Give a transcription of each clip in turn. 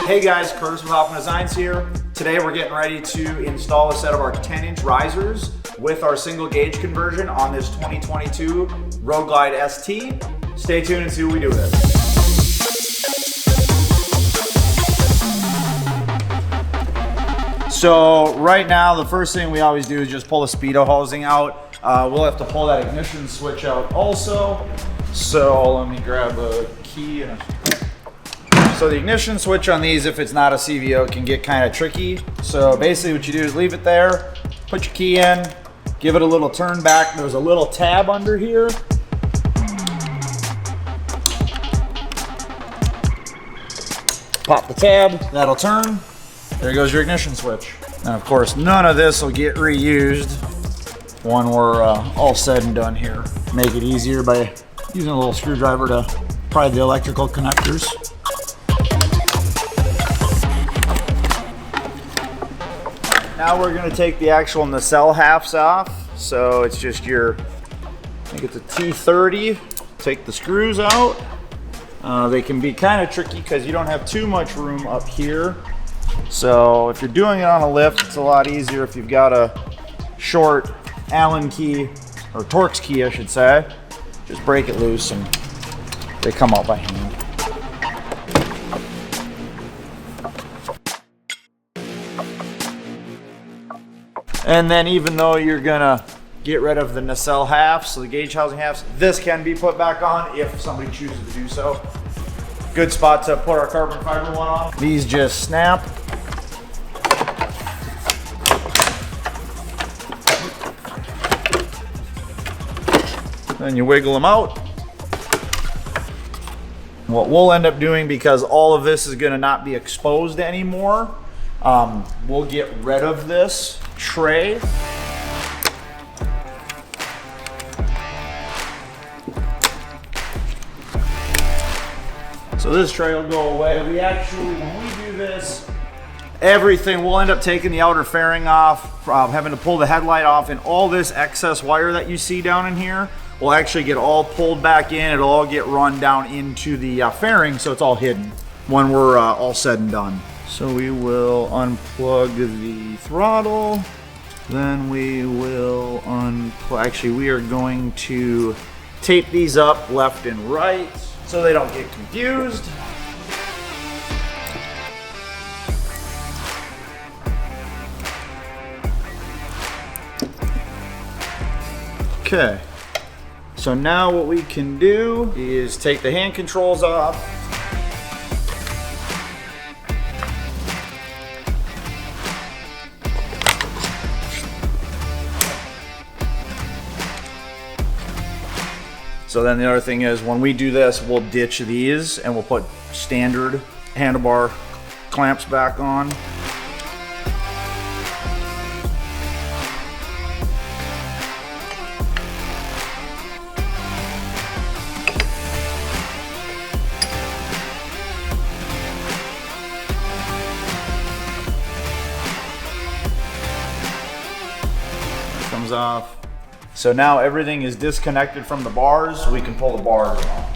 Hey guys, Curtis with Hofmann Designs here. Today we're getting ready to install a set of our 10-inch risers with our single gauge conversion on this 2022 Road Glide ST. Stay tuned and see what we do with it. So right now, the first thing we always do is just pull the Speedo housing out. We'll have to pull that ignition switch out also. So let me grab a key. So the ignition switch on these, if it's not a CVO, can get kind of tricky. So basically what you do is leave it there, put your key in, give it a little turn back. There's a little tab under here. Pop the tab, that'll turn. There goes your ignition switch. And of course, none of this will get reused when we're all said and done here. Make it easier by using a little screwdriver to pry the electrical connectors. Now we're gonna take the actual nacelle halves off. So it's just your, I think it's a T30. Take the screws out. They can be kind of tricky because you don't have too much room up here. So if you're doing it on a lift, it's a lot easier if you've got a short Allen key, or Torx key I should say. Just break it loose and they come out by hand. And then even though you're gonna get rid of the nacelle halves, so the gauge housing halves, this can be put back on if somebody chooses to do so. Good spot to put our carbon fiber one on. These just snap. Then you wiggle them out. What we'll end up doing, because all of this is gonna not be exposed anymore, we'll get rid of this tray. So this tray will go away. We actually, when we do this, everything, we'll end up taking the outer fairing off, having to pull the headlight off, and all this excess wire that you see down in here will actually get all pulled back in. It'll all get run down into the fairing, so it's all hidden when we're all said and done. So we will unplug the throttle, then we will unplug, actually we are going to tape these up left and right so they don't get confused. Okay, so now what we can do is take the hand controls off. So then the other thing is, when we do this, we'll ditch these and we'll put standard handlebar clamps back on. Comes off. So now everything is disconnected from the bars. We can pull the bars off.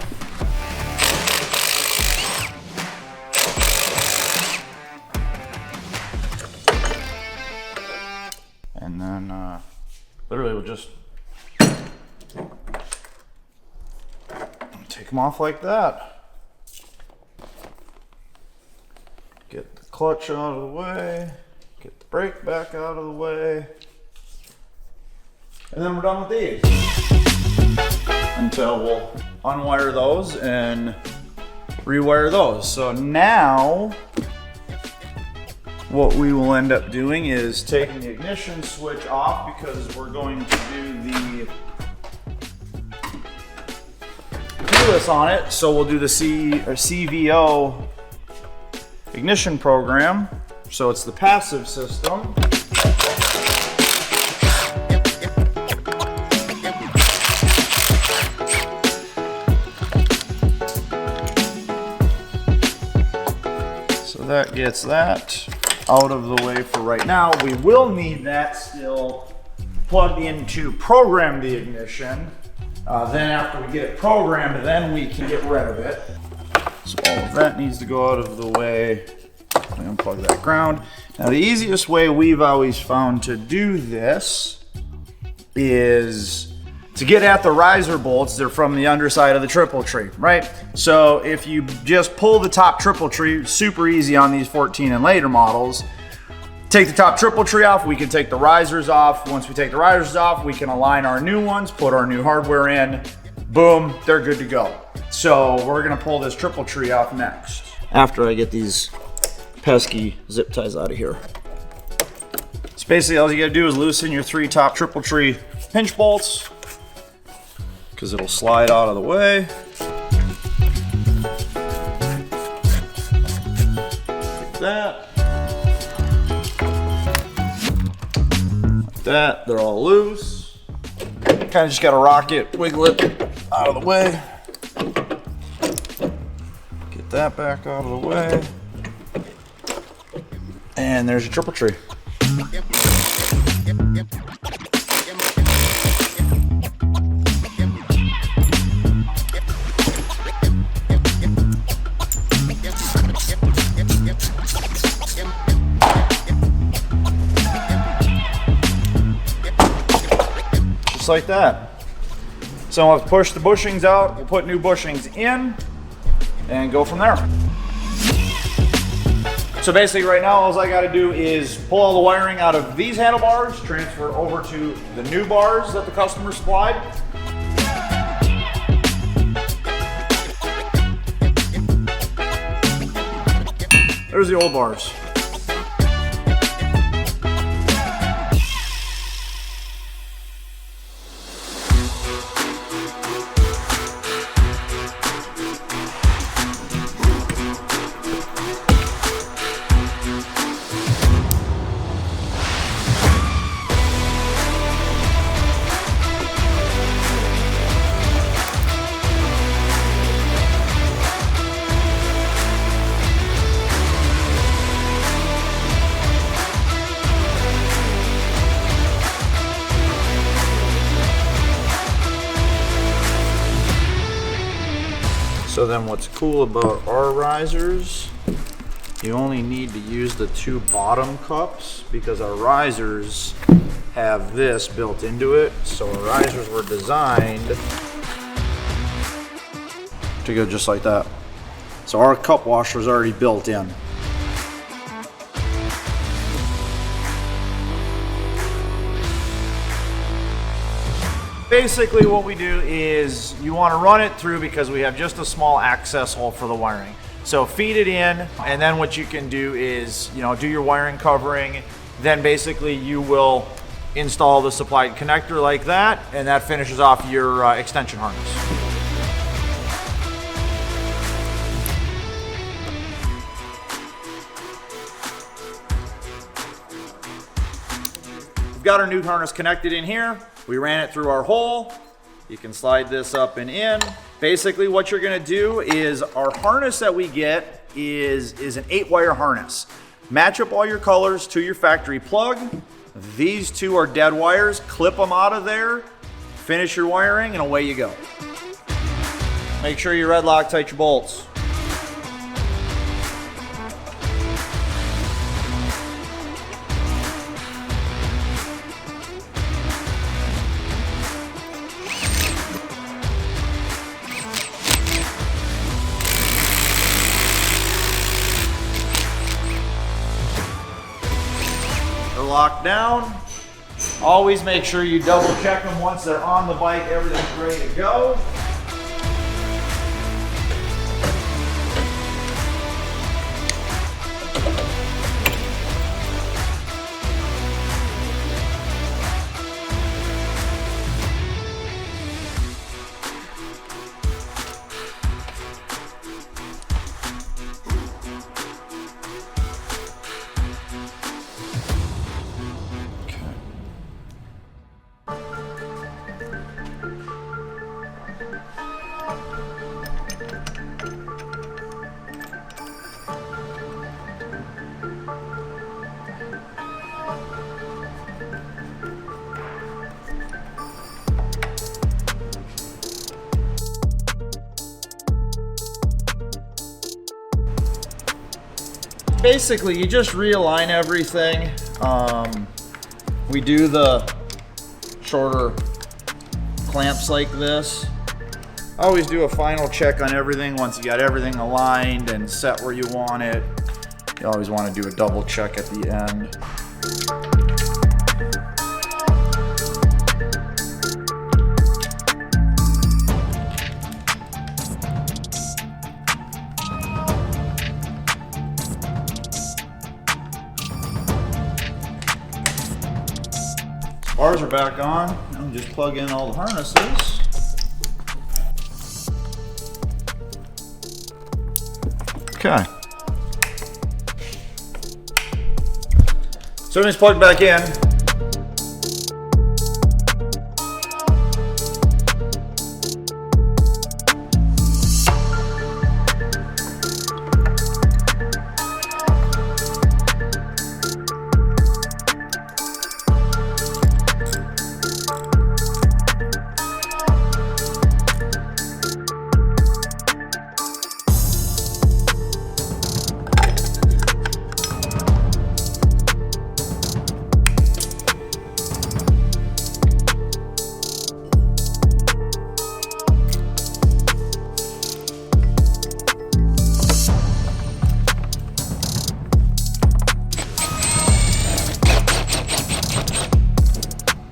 And then literally we'll just take them off like that. Get the clutch out of the way. Get the brake back out of the way. And then we're done with these. Until we'll unwire those and rewire those. So now, what we will end up doing is taking the ignition switch off, because we're going to do the keyless on it. So we'll do the CVO ignition program. So it's the passive system. That gets that out of the way for right now. We will need that still plugged in to program the ignition. Then after we get it programmed, then we can get rid of it. So all of that needs to go out of the way. definitely unplug that ground. Now the easiest way we've always found to do this is to get at the riser bolts. They're from the underside of the triple tree, right? So if you just pull the top triple tree, super easy on these 14 and later models. Take the top triple tree off, we can take the risers off. Once we take the risers off, we can align our new ones, put our new hardware in, boom, they're good to go. So we're gonna pull this triple tree off next, after I get these pesky zip ties out of here. So basically all you gotta do is loosen your 3 top triple tree pinch bolts, because it'll slide out of the way. Like that. Like that, they're all loose. Kind of just gotta rock it, wiggle it out of the way. Get that back out of the way. And there's your triple tree. Just like that. So I'll push the bushings out, we'll put new bushings in, and go from there. So basically right now, all I gotta do is pull all the wiring out of these handlebars, transfer over to the new bars that the customer supplied. There's the old bars. So then what's cool about our risers, you only need to use the 2 bottom cups because our risers have this built into it. So our risers were designed to go just like that. So our cup washer is already built in. Basically what we do is you want to run it through because we have just a small access hole for the wiring. So feed it in, and then what you can do is, do your wiring covering. Then basically you will install the supplied connector like that, and that finishes off your extension harness. We've got our new harness connected in here. We ran it through our hole. You can slide this up and in. Basically what you're gonna do is our harness that we get is an 8-wire harness. Match up all your colors to your factory plug. These 2 are dead wires. Clip them out of there, finish your wiring, and away you go. Make sure you red Loctite your bolts. Locked down. Always make sure you double check them once they're on the bike, everything's ready to go. Basically, you just realign everything. We do the shorter clamps like this. I always do a final check on everything once you got everything aligned and set where you want it. You always want to do a double check at the end. Bars are back on. Now just plug in all the harnesses. Okay. So everything's plugged back in.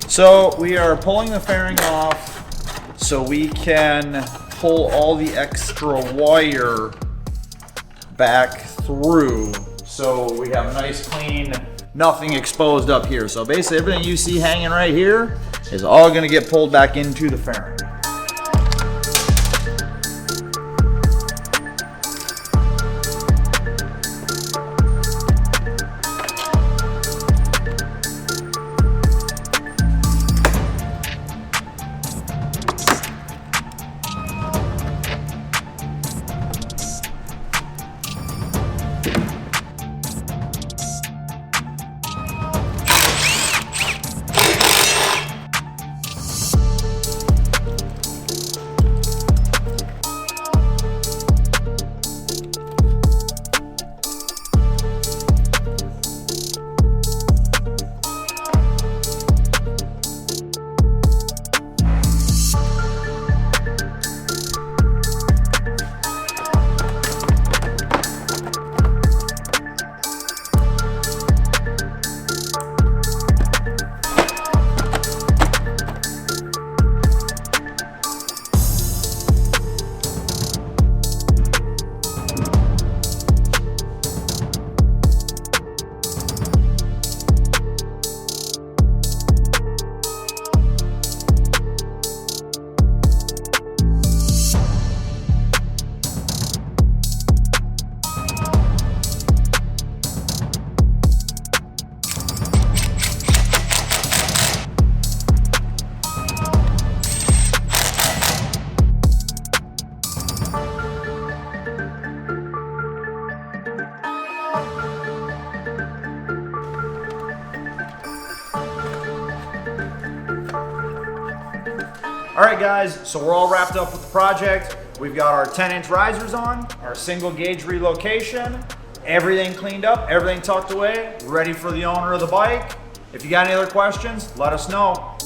So we are pulling the fairing off so we can pull all the extra wire back through so we have nice clean, nothing exposed up here. So basically everything you see hanging right here is all gonna get pulled back into the fairing. All right guys, so we're all wrapped up with the project. We've got our 10-inch risers on, our single gauge relocation, everything cleaned up, everything tucked away, ready for the owner of the bike. If you got any other questions, let us know.